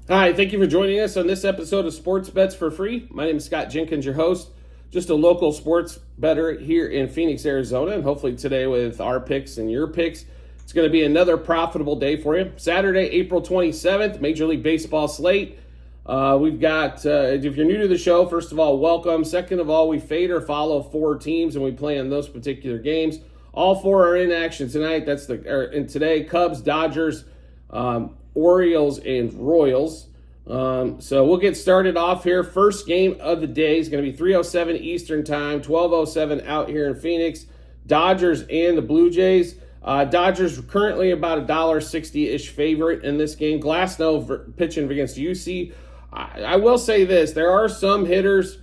Hi, thank you for joining us on this episode of Sports Bets for Free. My name is Scott Jenkins, your host, just a local sports bettor here in Phoenix, Arizona, and hopefully today with our picks and your picks, it's going to be another profitable day for you. Saturday, April 27th, Major League Baseball slate. We've got, if you're new to the show, first of all, welcome. Second of all, we fade or follow four teams, and we play on those particular games. All four are in action tonight. And today, Cubs, Dodgers, Orioles, and Royals. So we'll get started off here. First game of the day is going to be 3:07 Eastern Time, 12:07 out here in Phoenix. Dodgers and the Blue Jays. Dodgers currently about $1.60-ish favorite in this game. Glasnow pitching against UC. I will say this. There are some hitters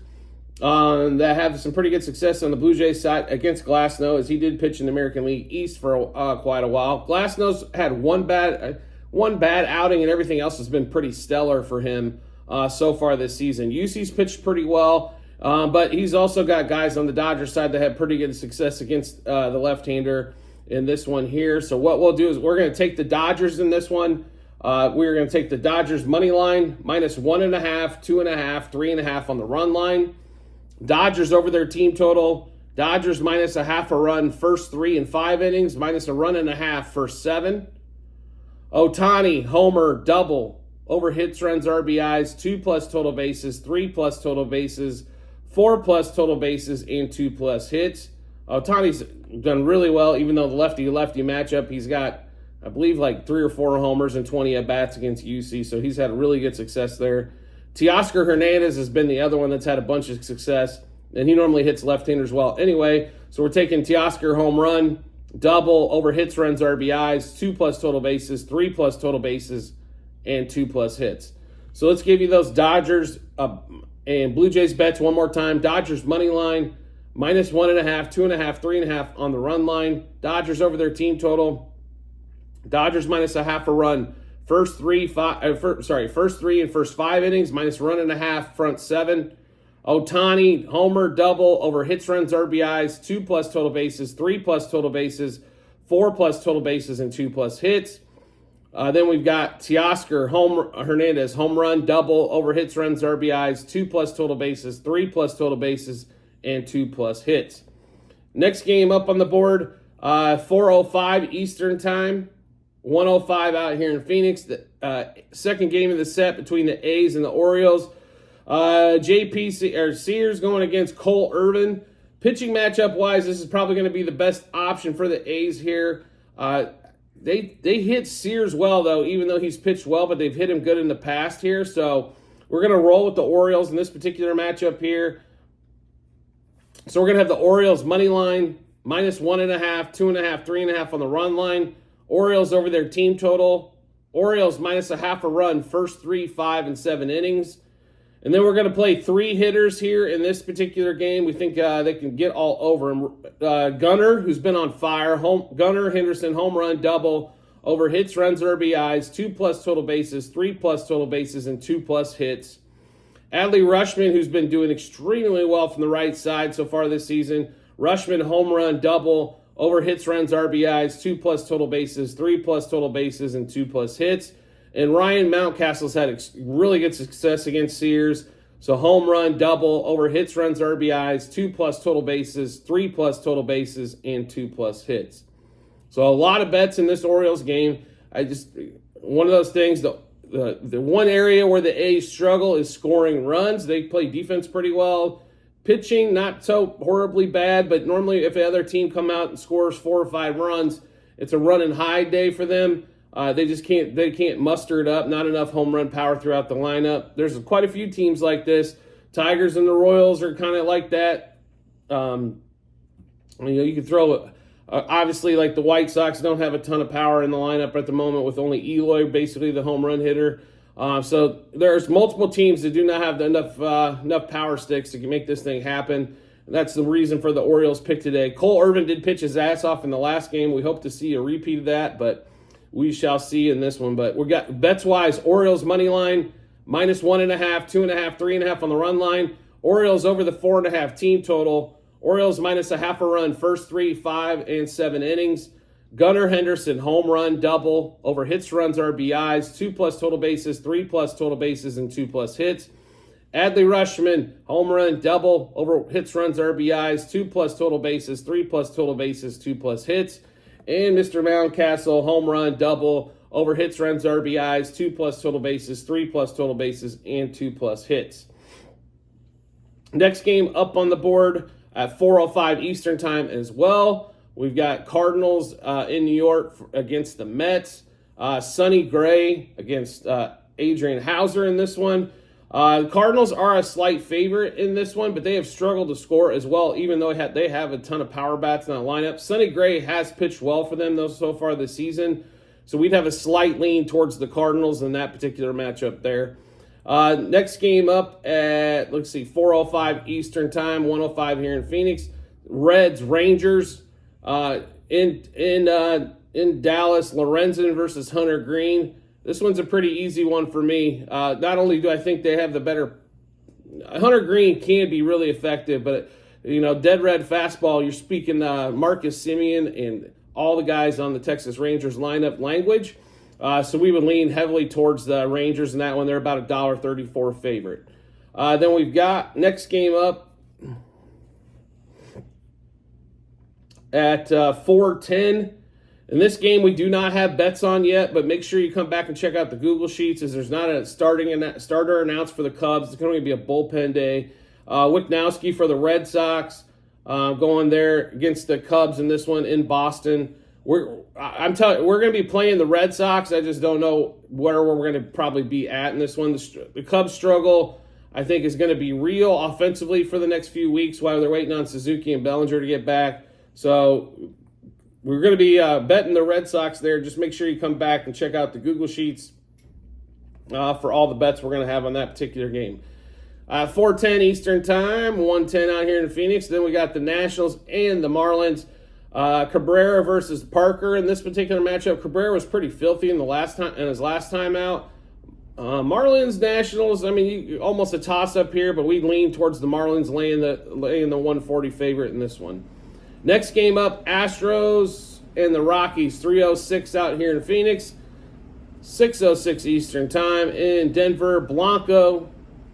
that have some pretty good success on the Blue Jays side against Glasnow, as he did pitch in the American League East for quite a while. Glasnow's had one bad outing, and everything else has been pretty stellar for him so far this season. UC's pitched pretty well, but he's also got guys on the Dodgers side that have pretty good success against the left-hander in this one here. So what we'll do is we're going to take the Dodgers in this one. We're going to take the Dodgers money line, minus 1.5, 2.5, 3.5 on the run line. Dodgers over their team total. Dodgers minus a half a run first 3 and 5 innings, minus a run and a half first 7. Ohtani, homer, double, over hits, runs, RBIs, 2+ total bases, 3+ total bases, 4+ total bases, and 2+ hits. Ohtani's done really well, even though the lefty-lefty matchup, he's got, I believe, like 3 or 4 homers and 20 at-bats against UC, so he's had really good success there. Teoscar Hernandez has been the other one that's had a bunch of success, and he normally hits left-handers well anyway, so we're taking Teoscar home run, double, over hits, runs, RBIs, 2+ total bases, 3+ total bases, and 2+ hits. So let's give you those Dodgers and Blue Jays bets one more time. Dodgers money line, minus 1.5, 2.5, 3.5 on the run line. Dodgers over their team total. Dodgers minus a half a run. First 3 and first 5 innings, minus a run and a half, front 7. Ohtani, homer, double, over hits, runs, RBIs, 2+ total bases, 3+ total bases, 4+ total bases, and 2+ hits. Then we've got Teoscar, Hernandez, home run, double, over hits, runs, RBIs, 2+ total bases, 3+ total bases, and 2+ hits. Next game up on the board, 4:05 Eastern Time, 1:05 out here in Phoenix. The second game of the set between the A's and the Orioles. Sears going against Cole Irvin. Pitching matchup wise, this is probably going to be the best option for the A's here. They hit Sears well though, even though he's pitched well, but they've hit him good in the past here. So we're going to roll with the Orioles in this particular matchup here. So we're going to have the Orioles money line, minus 1.5, 2.5, 3.5 on the run line. Orioles over their team total. Orioles minus a half a run first 3, 5, and 7 innings. And then we're going to play 3 hitters here in this particular game. We think they can get all over him. Gunnar, who's been on fire. Gunnar Henderson, home run, double, over hits, runs, RBIs, 2+ total bases, 3+ total bases, and 2+ hits. Adley Rutschman, who's been doing extremely well from the right side so far this season. Rutschman, home run, double, over hits, runs, RBIs, 2+ total bases, 3+ total bases, and 2+ hits. And Ryan Mountcastle's had really good success against Sears. So home run, double, over hits, runs, RBIs, 2+ total bases, 3+ total bases, and 2+ hits. So a lot of bets in this Orioles game. One of those things, the one area where the A's struggle is scoring runs. They play defense pretty well. Pitching, not so horribly bad, but normally if the other team come out and scores 4 or 5 runs, it's a run and hide day for them. They can't muster it up. Not enough home run power throughout the lineup. There's quite a few teams like this. Tigers and the Royals are kind of like that. You can throw, obviously, like the White Sox don't have a ton of power in the lineup at the moment with only Eloy, basically the home run hitter. So there's multiple teams that do not have enough power sticks to make this thing happen. And that's the reason for the Orioles pick today. Cole Irvin did pitch his ass off in the last game. We hope to see a repeat of that, but we shall see in this one. But we got bets-wise, Orioles money line, minus 1.5, 2.5, 3.5 on the run line. Orioles over the 4.5 team total. Orioles minus a half a run first 3, 5, and 7 innings. Gunnar Henderson, home run, double, over hits, runs, RBIs, 2+ total bases, 3+ total bases, and 2+ hits. Adley Rutschman, home run, double, over hits, runs, RBIs, 2+ total bases, 3+ total bases, 2+ hits. And Mr. Mountcastle, home run, double, over hits, runs, RBIs, 2+ total bases, 3+ total bases, and 2+ hits. Next game up on the board at 4:05 Eastern Time as well. We've got Cardinals in New York against the Mets. Sonny Gray against Adrian Hauser in this one. The Cardinals are a slight favorite in this one, but they have struggled to score as well, even though they have a ton of power bats in that lineup. Sonny Gray has pitched well for them, though, so far this season. So we'd have a slight lean towards the Cardinals in that particular matchup there. Next game up at, 4:05 Eastern Time, 1:05 here in Phoenix. Reds, Rangers in Dallas. Lorenzen versus Hunter Green. This one's a pretty easy one for me. Not only do I think they have the better, Hunter Green can be really effective, but dead red fastball. You're speaking Marcus Semien and all the guys on the Texas Rangers lineup language. So we would lean heavily towards the Rangers in that one. They're about a $1.34 favorite. Then we've got next game up at 4:10. In this game, we do not have bets on yet, but make sure you come back and check out the Google Sheets as there's not a starter announced for the Cubs. It's going to be a bullpen day. Wisnowski for the Red Sox going there against the Cubs in this one in Boston. We're going to be playing the Red Sox. I just don't know where we're going to probably be at in this one. The Cubs struggle, I think, is going to be real offensively for the next few weeks while they're waiting on Suzuki and Bellinger to get back. So we're going to be betting the Red Sox there. Just make sure you come back and check out the Google Sheets for all the bets we're going to have on that particular game. 4:10 Eastern Time, 1:10 out here in Phoenix. Then we got the Nationals and the Marlins. Cabrera versus Parker in this particular matchup. Cabrera was pretty filthy in his last time out. Marlins, Nationals, almost a toss-up here, but we lean towards the Marlins laying the 140 favorite in this one. Next game up, Astros and the Rockies, 3:06 out here in Phoenix, 6:06 Eastern Time in Denver. Blanco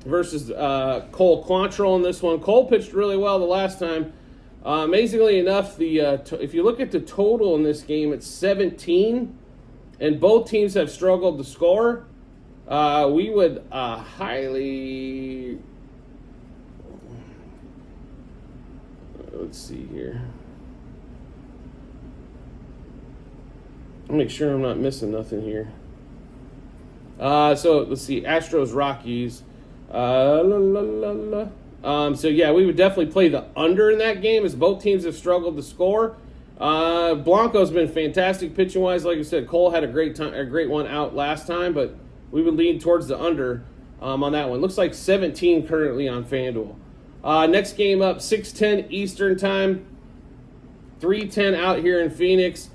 versus Cole Quantrill in this one. Cole pitched really well the last time. Amazingly enough, if you look at the total in this game, it's 17, and both teams have struggled to score. We would highly... Let's see here. I'll make sure I'm not missing nothing here. So let's see, Astros, Rockies. So yeah, we would definitely play the under in that game as both teams have struggled to score. Blanco's been fantastic pitching wise. Like I said, Cole had a great one out last time, but we would lean towards the under on that one. Looks like 17 currently on FanDuel. Next game up, 6:10 Eastern Time, 3:10 out here in Phoenix.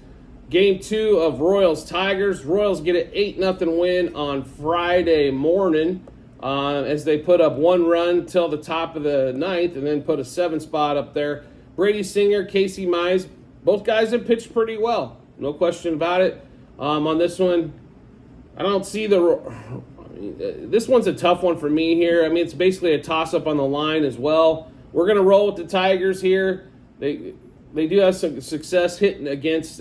Game 2 of Royals-Tigers. Royals get an 8-0 win on Friday morning as they put up one run till the top of the ninth and then put a 7 spot up there. Brady Singer, Casey Mize, both guys have pitched pretty well. No question about it. On this one, I don't see this one's a tough one for me here. It's basically a toss-up on the line as well. We're going to roll with the Tigers here. They do have some success hitting against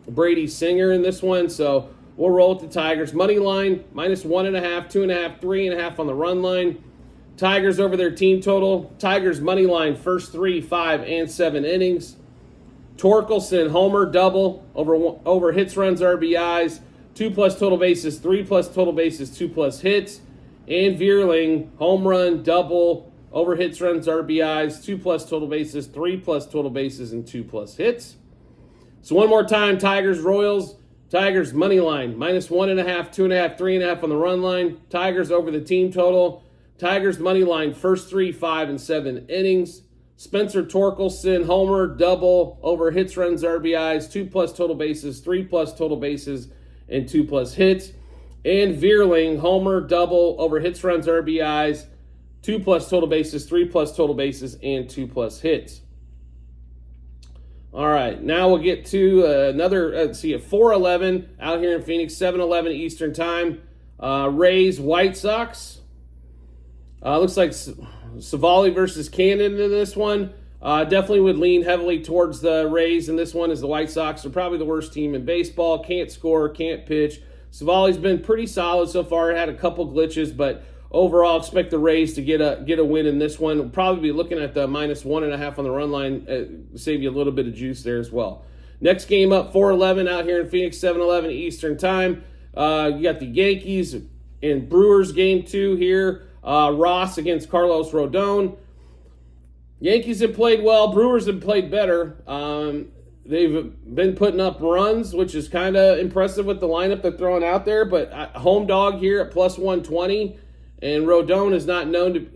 Brady Singer in this one, so we'll roll with the Tigers. Money line, -1.5, 2.5, 3.5 on the run line. Tigers over their team total. Tigers money line, first 3, 5, and 7 innings. Torkelson, homer, double, over hits, runs, RBIs, 2+ total bases, 3+ total bases, 2+ hits. And Vierling, home run, double, over hits, runs, RBIs, 2+ total bases, 3+ total bases, and 2+ hits. So one more time, Tigers, Royals. Tigers money line, -1.5, 2.5, 3.5 on the run line. Tigers over the team total. Tigers money line, first 3, 5, and 7 innings. Spencer Torkelson, homer, double, over hits, runs, RBIs, 2+ total bases, 3+ total bases, and 2+ hits. And Vierling, homer, double, over hits, runs, RBIs, 2+ total bases, 3+ total bases, and 2+ hits. All right, now we'll get to another, let's see, at 4:11 out here in Phoenix, 7:11 Eastern Time. Rays, White Sox. Looks like Savali versus Cannon in this one. Definitely would lean heavily towards the Rays in this one, as the White Sox are probably the worst team in baseball. Can't score, can't pitch. Savali's been pretty solid so far. Had a couple glitches, but overall expect the Rays to get a win in this one. We'll probably be looking at the -1.5 on the run line. Save you a little bit of juice there as well. Next game up, 4:11 out here in Phoenix, 7:11 Eastern Time. You got the Yankees and Brewers game 2 here. Ross against Carlos Rodon. Yankees have played well. Brewers have played better. They've been putting up runs, which is kind of impressive with the lineup they're throwing out there. But home dog here at +120, and Rodon is not known to.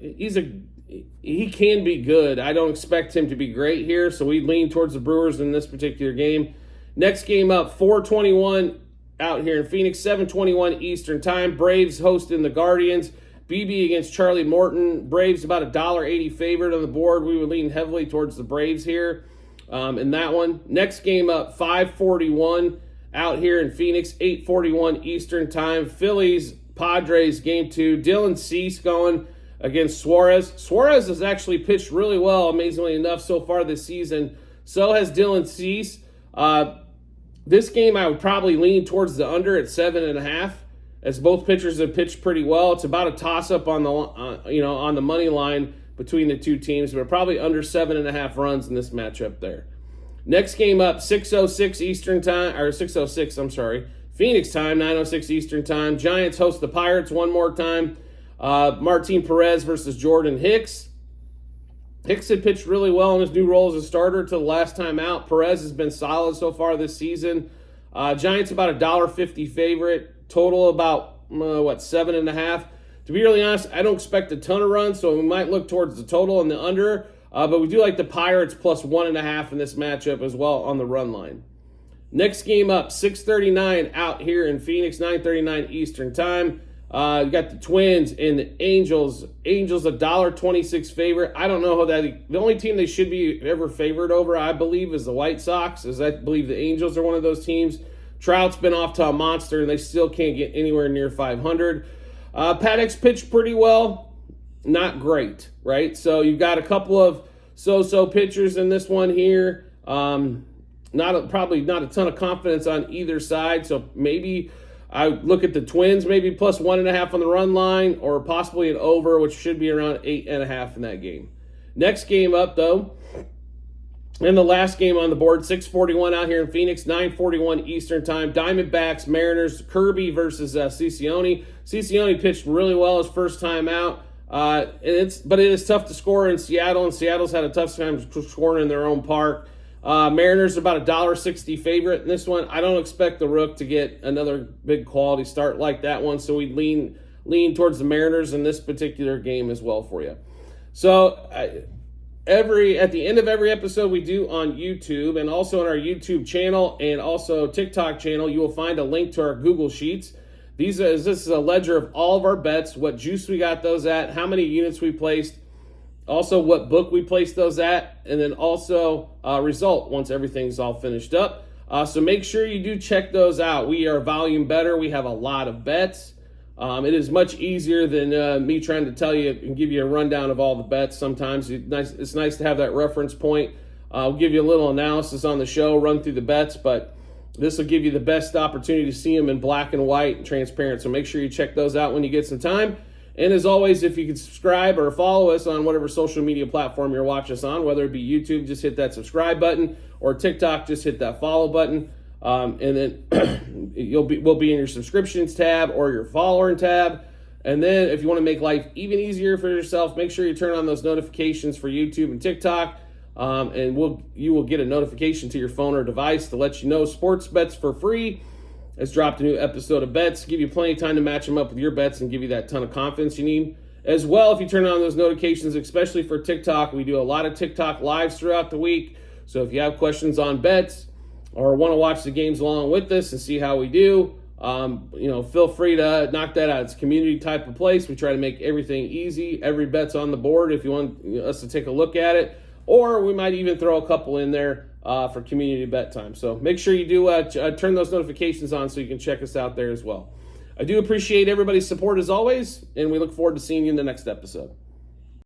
He can be good. I don't expect him to be great here, so we lean towards the Brewers in this particular game. Next game up, 4:21 out here in Phoenix, 7:21 Eastern Time. Braves hosting the Guardians. BB against Charlie Morton. Braves about $1.80 favorite on the board. We would lean heavily towards the Braves here in that one. Next game up, 5:41 out here in Phoenix, 8:41 Eastern Time. Phillies, Padres game 2. Dylan Cease going against Suarez. Suarez has actually pitched really well, amazingly enough, so far this season. So has Dylan Cease. This game I would probably lean towards the under at 7.5. As both pitchers have pitched pretty well. It's about a toss-up on the on the money line between the two teams, but probably under 7.5 runs in this matchup there. Next game up, 6:06 Eastern Time, or 6:06, I'm sorry, Phoenix time, 9:06 Eastern Time. Giants host the Pirates one more time. Martin Perez versus Jordan Hicks. Hicks had pitched really well in his new role as a starter till the last time out. Perez has been solid so far this season. Giants about $1.50 favorite. Total about, 7.5. To be really honest, I don't expect a ton of runs, so we might look towards the total and the under. But we do like the Pirates +1.5 in this matchup as well on the run line. Next game up, 6:39 out here in Phoenix, 9:39 Eastern Time. You got the Twins and the Angels. Angels $1.26 favorite. I don't know how that. The only team they should be ever favored over, I believe, is the White Sox, as I believe the Angels are one of those teams. Trout's been off to a monster, and they still can't get anywhere near 500. Paddock's pitched pretty well. Not great, right? So you've got a couple of so-so pitchers in this one here. Probably not a ton of confidence on either side. So maybe I look at the Twins, maybe +1.5 on the run line, or possibly an over, which should be around 8.5 in that game. Next game up, though. And the last game on the board, 6:41 out here in Phoenix, 9:41 Eastern Time. Diamondbacks, Mariners, Kirby versus Cicione. Cicione pitched really well his first time out. But it is tough to score in Seattle, and Seattle's had a tough time scoring in their own park. Mariners are about $1.60 favorite in this one. I don't expect the Rook to get another big quality start like that one, so we lean towards the Mariners in this particular game as well for you. So at the end of every episode we do on YouTube, and also on our YouTube channel and also TikTok channel, you will find a link to our Google Sheets. This is a ledger of all of our bets, what juice we got those at, how many units we placed, also what book we placed those at, and then also result once everything's all finished up. So make sure you do check those out. We are volume better. We have a lot of bets. It is much easier than me trying to tell you and give you a rundown of all the bets. Sometimes it's nice to have that reference point. I'll give you a little analysis on the show, run through the bets, but this will give you the best opportunity to see them in black and white and transparent. So make sure you check those out when you get some time. And as always, if you can subscribe or follow us on whatever social media platform you're watching us on, whether it be YouTube, just hit that subscribe button, or TikTok, just hit that follow button. And then we'll be in your subscriptions tab or your following tab. And then if you want to make life even easier for yourself, make sure you turn on those notifications for YouTube and TikTok. And you will get a notification to your phone or device to let you know Sports Bets for Free has dropped a new episode of bets. Give you plenty of time to match them up with your bets and give you that ton of confidence you need. As well, if you turn on those notifications, especially for TikTok, we do a lot of TikTok lives throughout the week. So if you have questions on bets or want to watch the games along with us and see how we do, feel free to knock that out. It's a community type of place. We try to make everything easy. Every bet's on the board if you want us to take a look at it. Or we might even throw a couple in there for community bet time. So make sure you do turn those notifications on so you can check us out there as well. I do appreciate everybody's support as always, and we look forward to seeing you in the next episode.